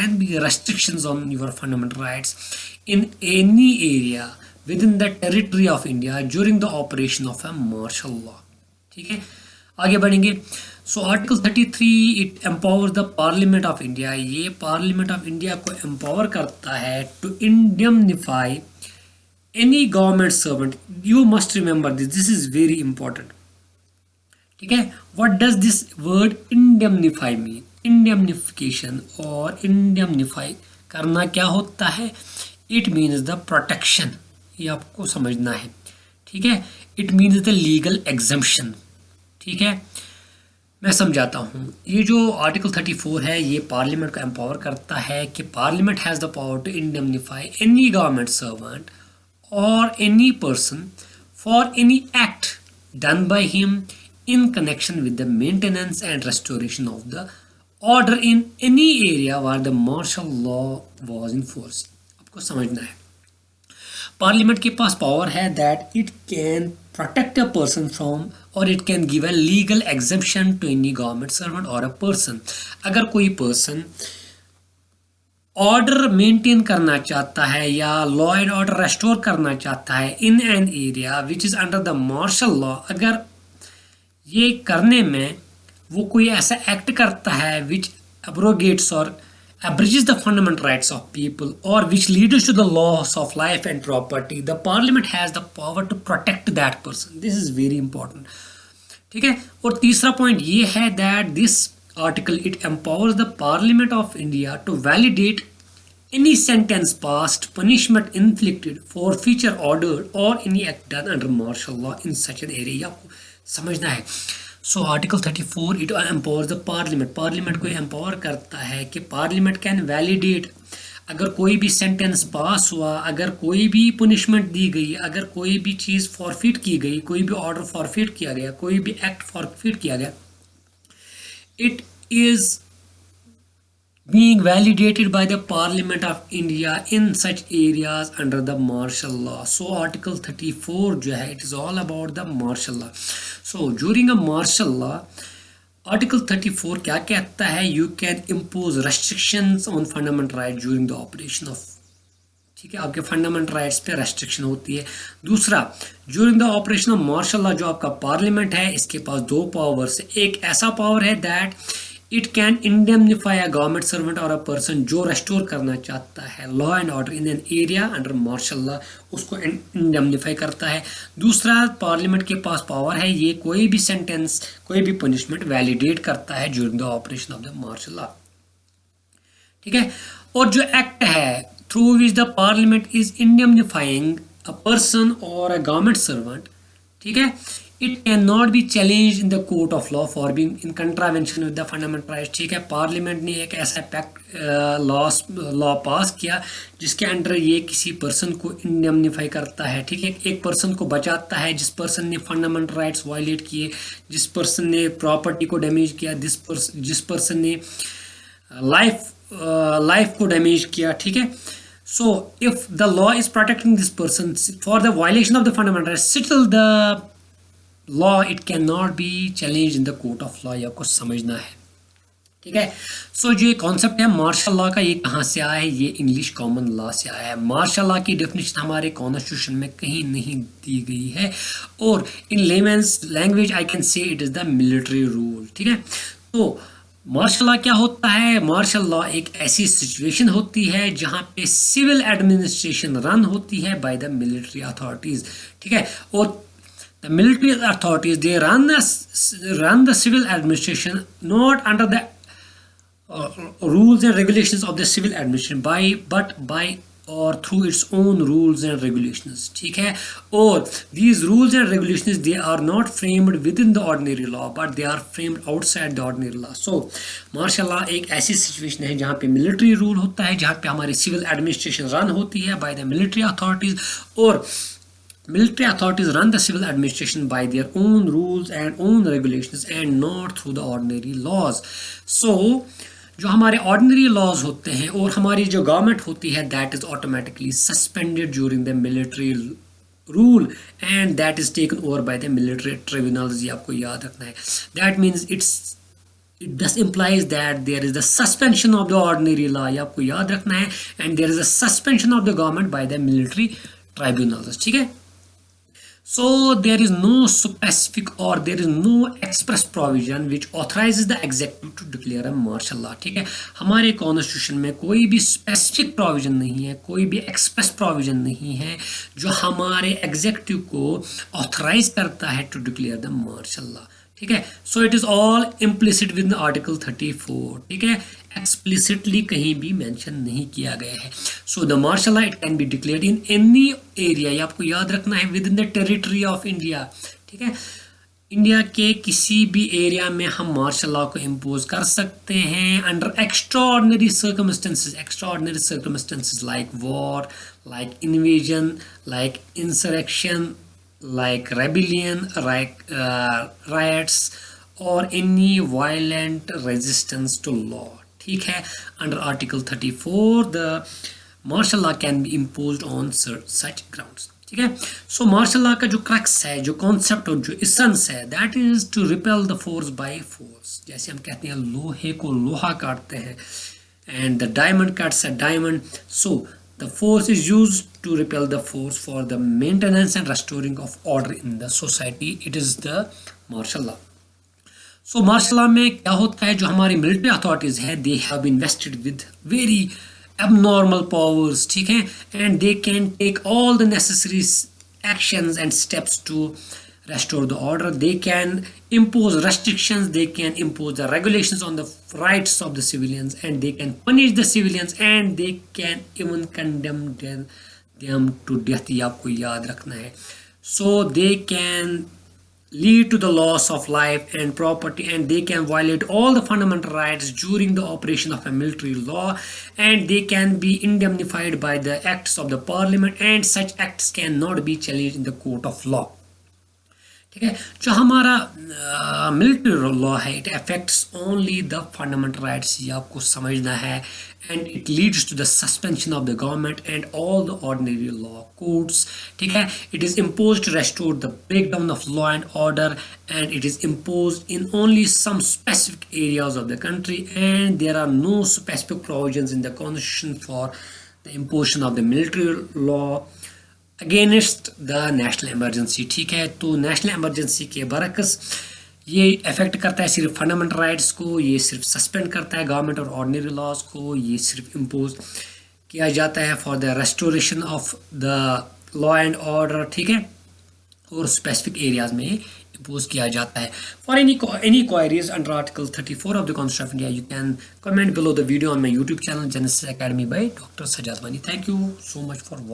can be restrictions on your fundamental rights in any area within the territory of India during the operation of a martial law. ठीक है, आगे बढ़ेंगे. So article 33 it empower the parliament of India. ये parliament of India को empower करता है to indemnify any government servant. You must remember this is very important. ठीक है, what does this word indemnify mean? Indemnification और indemnify करना क्या होता है? It means the protection. ये आपको समझना है. ठीक है, it means the legal exemption. ठीक है, मैं समझाता हूँ. ये जो आर्टिकल 34 है ये पार्लियामेंट को एम्पावर करता है कि parliament has the power to indemnify any government servant or any person for any act done by him in connection with the maintenance and restoration of the order in any area where the martial law was in force. आपको समझना है, parliament के पास power है that it can protect a person from और it can give a legal exemption to any government servant और a person. अगर कोई पर्सन ऑर्डर मेंटेन करना चाहता है या लॉ एंड ऑर्डर रेस्टोर करना चाहता है in an area which is under the martial law, अगर ये करने में वो कोई ऐसा एक्ट करता है विच abrogates or abridges the fundamental rights of people or which leads to the loss of life and property, the parliament has the power to protect that person. This is very important. ठीक है, और तीसरा point ये है that this article it empowers the Parliament of India to validate any sentence passed, punishment inflicted, forfeiture ordered or any act done under martial law in such an area. आपको समझना है. So article 34 it empowers the Parliament. Parliament को empower करता है कि Parliament can validate अगर कोई भी सेंटेंस पास हुआ, अगर कोई भी पुनिशमेंट दी गई, अगर कोई भी चीज़ फॉरफिट की गई, कोई भी ऑर्डर फॉरफिट किया गया, कोई भी एक्ट फॉरफिट किया गया, it is being validated by the Parliament of India in such areas under the martial law. So article 34 जो है it is all about the martial law. So during a martial law article 34 क्या कहता है? You can impose restrictions on fundamental rights during the operation of, ठीक है, आपके fundamental rights पे restriction होती है. दूसरा, during the operation of martial law जो आपका पार्लियामेंट है इसके पास दो पावर्स है. एक ऐसा पावर है that it can indemnify a government servant और अ पर्सन जो रेस्टोर करना चाहता है law and order in an area under martial law, उसको इंडेमनिफाई करता है. दूसरा, पार्लियामेंट के पास पावर है ये कोई भी सेंटेंस, कोई भी पनिशमेंट वैलिडेट करता है during the operation of the martial law. ठीक है, और जो एक्ट है through which the parliament is indemnifying a person or a government servant, ठीक है, it cannot be challenged in the court of law for being in contravention with the fundamental rights. ठीक है, parliament ने एक ऐसा pact law पास किया जिसके under ये किसी पर्सन को इंडेमनिफाई करता है. ठीक है, एक पर्सन को बचाता है जिस पर्सन ने फंडामेंटल राइट्स वायलेट किए, जिस पर्सन ने प्रॉपर्टी को डैमेज किया, जिस पर्सन ने लाइफ को डैमेज किया. ठीक है, so if the law is protecting this person for the violation of the fundamental rights, still the law it cannot be challenged in the court of law. ये आपको समझना है. ठीक है, सो जो ये कॉन्सेप्ट है मार्शल लॉ का ये कहाँ से आया है? ये इंग्लिश कॉमन लॉ से आया है. मार्शल लॉ की डेफिनेशन हमारे कॉन्स्टिट्यूशन में कहीं नहीं दी गई है और in layman's language I can say it is the military rule. ठीक है, तो मार्शल लॉ क्या होता है? मार्शल लॉ एक ऐसी सिचुएशन होती है जहाँ पे सिविल एडमिनिस्ट्रेशन रन होती है बाय द मिलिट्री अथॉरिटीज़. ठीक है, और the military authorities they run the civil administration not under the rules and regulations of the civil administration but by or through its own rules and regulations. ठीक है, और these rules and regulations they are not framed within the ordinary law but they are framed outside the ordinary law. So martial law एक ऐसी situation है जहाँ पे military rule होता है, जहाँ पे हमारी सिविल एडमिनिस्ट्रेशन रन होती है by the military authorities और military authorities run the civil administration by their own rules and own regulations and not through the ordinary laws. So जो हमारे ऑर्डिनरी लॉज होते हैं और हमारी जो गवर्नमेंट होती है that is automatically suspended during the military rule and that is taken over by the military tribunals. ये आपको याद रखना है. That means it's It thus implies that there is the suspension of the ordinary law, ये आपको याद रखना है, and there is a suspension of the government by the military tribunals. ठीक है. So there is no specific or there is no express provision which authorizes the executive to declare a martial law. ठीक है, हमारे constitution में कोई भी specific provision नहीं है, कोई भी एक्सप्रेस प्रोविजन नहीं है जो हमारे एग्जीक्यूटिव को ऑथराइज करता है to declare the martial law. ठीक है. So it is all implicit with article 34. ठीक है, एक्सप्लिसिटली कहीं भी मेंशन नहीं किया गया है. So the martial law it can be declared in any area, ये आपको याद रखना है, within the territory of India. ठीक है, इंडिया के किसी भी एरिया में हम मार्शल लॉ को इम्पोज कर सकते हैं under extraordinary circumstances like war, like invasion, like insurrection, like rebellion, like riots or any violent resistance to law. ठीक है, under article 34 the martial law can be imposed on such grounds. ठीक है. so martial law का जो crux है, जो concept और जो इसेंस है, that is to repel the force by force. जैसे हम कहते हैं लोहे को लोहा काटते हैं, and the diamond cuts a diamond. so the force is used to repel the force for the maintenance and restoring of order in the society. It is the martial law. So martial law में क्या होता है, जो हमारी military authorities है, they have been vested with very abnormal powers. ठीक है, and they can take all the necessary actions and steps to restore the order. They can impose restrictions, they can impose the regulations on the rights of the civilians, and they can punish the civilians, and they can even condemn them to death. ये आपको याद रखना है. So they can lead to the loss of life and property, and they can violate all the fundamental rights during the operation of a military law, and they can be indemnified by the acts of the parliament, and such acts cannot be challenged in the court of law. ठीक है, जो हमारा military law है, it affects only the fundamental rights, ये आपको समझना है, and it leads to the suspension of the government and all the ordinary law codes. ठीक है, it is imposed to restore the breakdown of law and order, and it is imposed in only some specific areas of the country, and there are no specific provisions in the constitution for the imposition of the military law against the national emergency. ठीक है, तो national emergency के बरक्स ये effect करता है सिर्फ fundamental rights को, ये सिर्फ सस्पेंड करता है गवर्नमेंट और ऑर्डिनरी लॉज को, ये सिर्फ इम्पोज किया जाता है for the restoration of the law and order. ठीक है, और स्पेसिफिक एरियाज में इम्पोज किया जाता है. For any queries under article 34 of the Constitution of India, you can comment below the video on my YouTube channel Genesis Academy by Dr. Sajjad Wani. Thank you so much for watching.